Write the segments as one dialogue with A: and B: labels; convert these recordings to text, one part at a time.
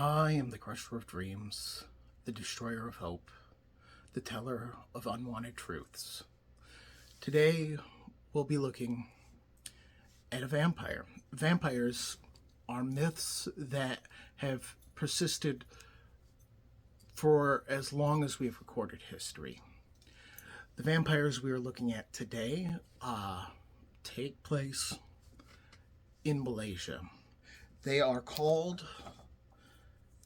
A: I am the crusher of dreams, the destroyer of hope, the teller of unwanted truths. Today, we'll be looking at a vampire. Vampires are myths that have persisted for as long as we have recorded history. The vampires we are looking at today take place in Malaysia. They are called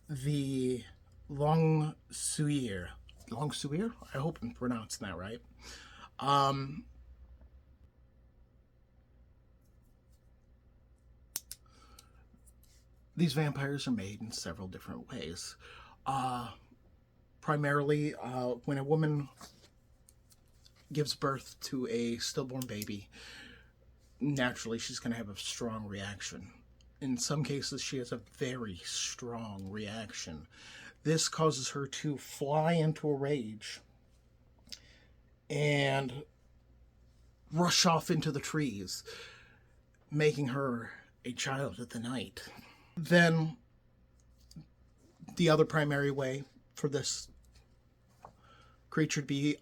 A: the Longsuyar. Longsuyar? I hope I'm pronouncing that right. These vampires are made in several different ways. Primarily, when a woman gives birth to a stillborn baby, naturally she's going to have a strong reaction. In some cases, she has a very strong reaction. This causes her to fly into a rage and rush off into the trees, making her a child of the night. Then, the other primary way for this creature to be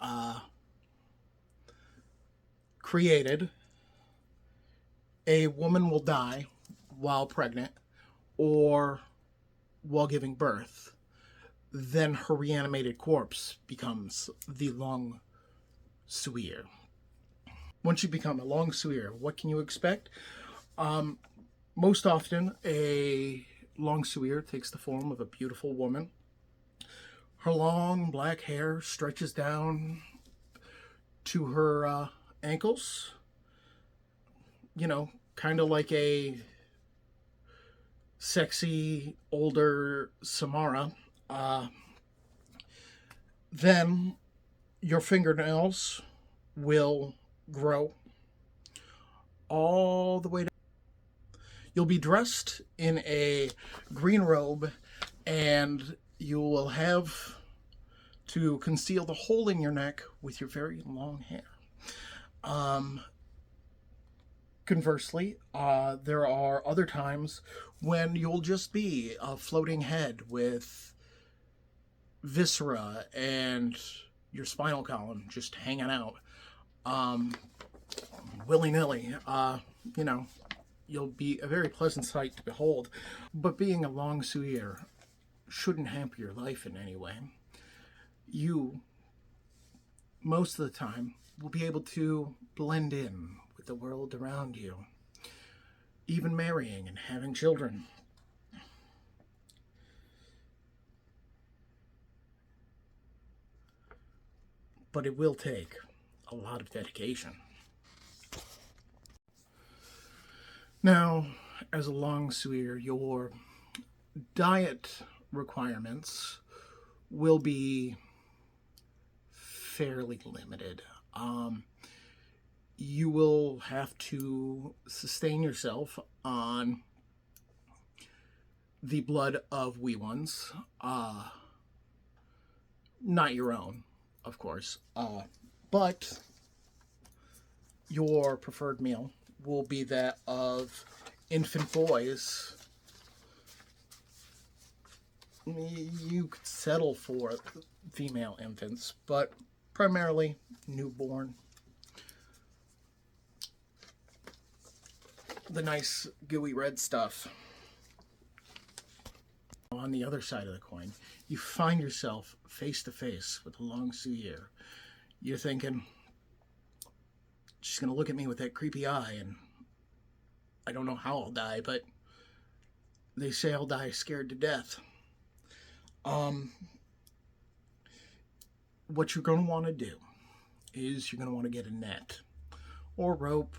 A: created, a woman will die while pregnant or while giving birth. Then her reanimated corpse becomes the Longsuyar. Once you become a Longsuyar, what can you expect? Most often, a Longsuyar takes the form of a beautiful woman. Her long black hair stretches down to her ankles. You know, kind of like a sexy older Samara. Then your fingernails will grow all the way down. You'll be dressed in a green robe, and you will have to conceal the hole in your neck with your very long hair. Conversely, there are other times when you'll just be a floating head with viscera and your spinal column just hanging out willy-nilly. You'll be a very pleasant sight to behold. But being a Longsuyar shouldn't hamper your life in any way. You, most of the time, will be able to blend in with the world around you, even marrying and having children. But it will take a lot of dedication. Now, as a Longsuyar, your diet requirements will be fairly limited. You will have to sustain yourself on the blood of wee ones, not your own, of course, but your preferred meal will be that of infant boys. You could settle for female infants, but primarily newborn. The nice gooey red stuff. On the other side of the coin, you find yourself face to face with a Longsuyar. You're thinking, she's going to look at me with that creepy eye, and I don't know how I'll die, but they say I'll die scared to death. What you're going to want to do is you're going to want to get a net or rope,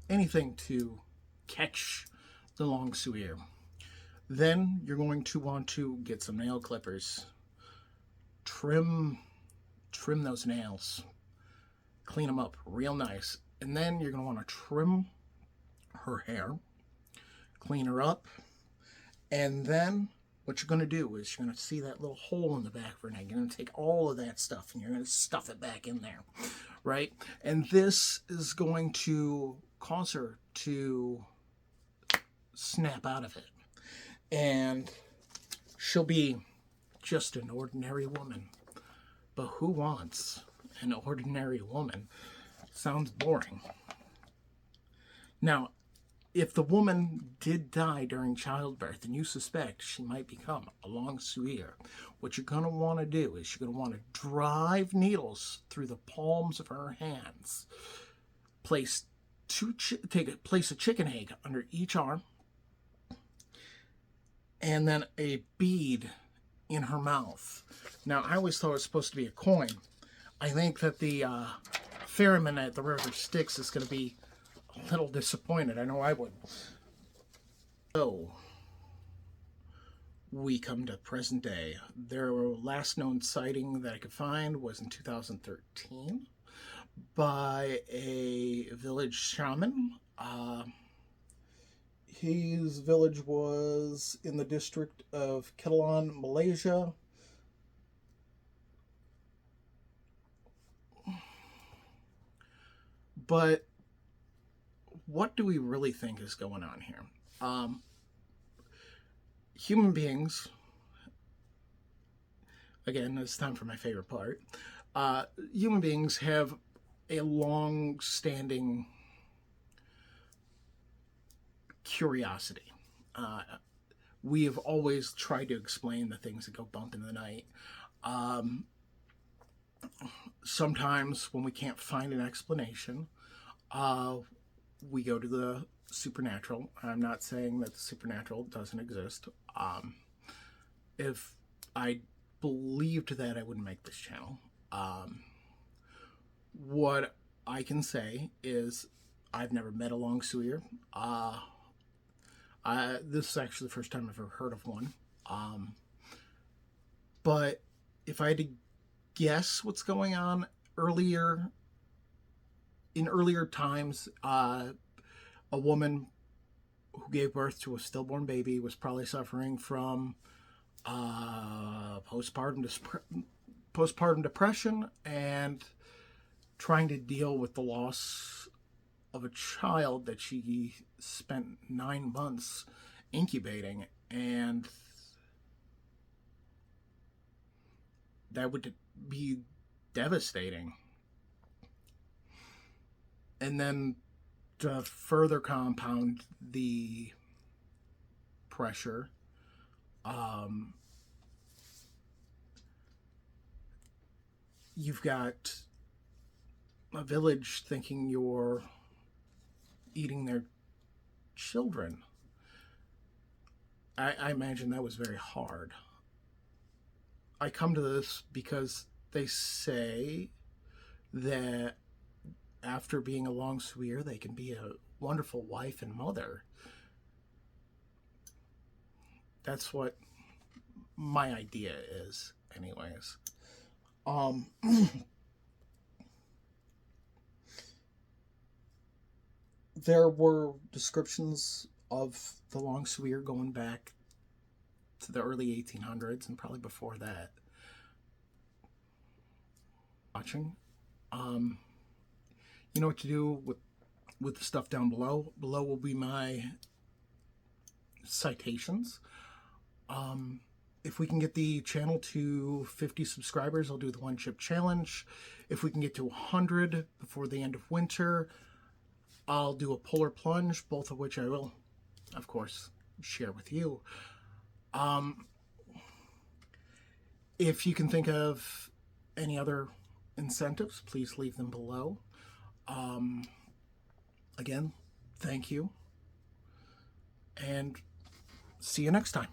A: anything to catch the Longsuyar. Then you're going to want to get some nail clippers, trim those nails, clean them up real nice, and then you're going to want to trim her hair, clean her up, and then what you're going to do is you're going to see that little hole in the back of her neck. You're going to take all of that stuff and you're going to stuff it back in there, right? And this is going to cause her to snap out of it and She'll be just an ordinary woman. But who wants an ordinary woman? Sounds boring. Now, if the woman did die during childbirth and you suspect she might become a Longsuyar, what you're going to want to do is you're going to want to drive needles through the palms of her hands. Place a chicken egg under each arm, and then a bead in her mouth. Now, I always thought it was supposed to be a coin. I think that the ferryman at the river Styx is going to be a little disappointed. I know I would. So, we come to present day. Their last known sighting that I could find was in 2013 by a village shaman. His village was in the district of Ketelan, Malaysia. But what do we really think is going on here? Human beings, again, it's time for my favorite part. Human beings have a long-standing curiosity. We have always tried to explain the things that go bump in the night. Sometimes when we can't find an explanation, we go to the supernatural. I'm not saying that the supernatural doesn't exist. If I believed that, I wouldn't make this channel. What I can say is I've never met a Longsuyar. This is actually the first time I've ever heard of one. But if I had to guess what's going on in earlier times, a woman who gave birth to a stillborn baby was probably suffering from postpartum depression and trying to deal with the loss of a child that she spent 9 months incubating, and that would be devastating. And then to further compound the pressure, you've got a village thinking you're eating their children. I imagine that was very hard. I come to this because they say that after being a Longsuyar, they can be a wonderful wife and mother. That's what my idea is, anyways. There were descriptions of the Longsuyar going back to the early 1800s and probably before that. Watching. You know what to do with the stuff down below. Below will be my citations. If we can get the channel to 50 subscribers, I'll do the one chip challenge. If we can get to 100 before the end of winter, I'll do a polar plunge, both of which I will, of course, share with you. If you can think of any other incentives, please leave them below. Again, thank you, and see you next time.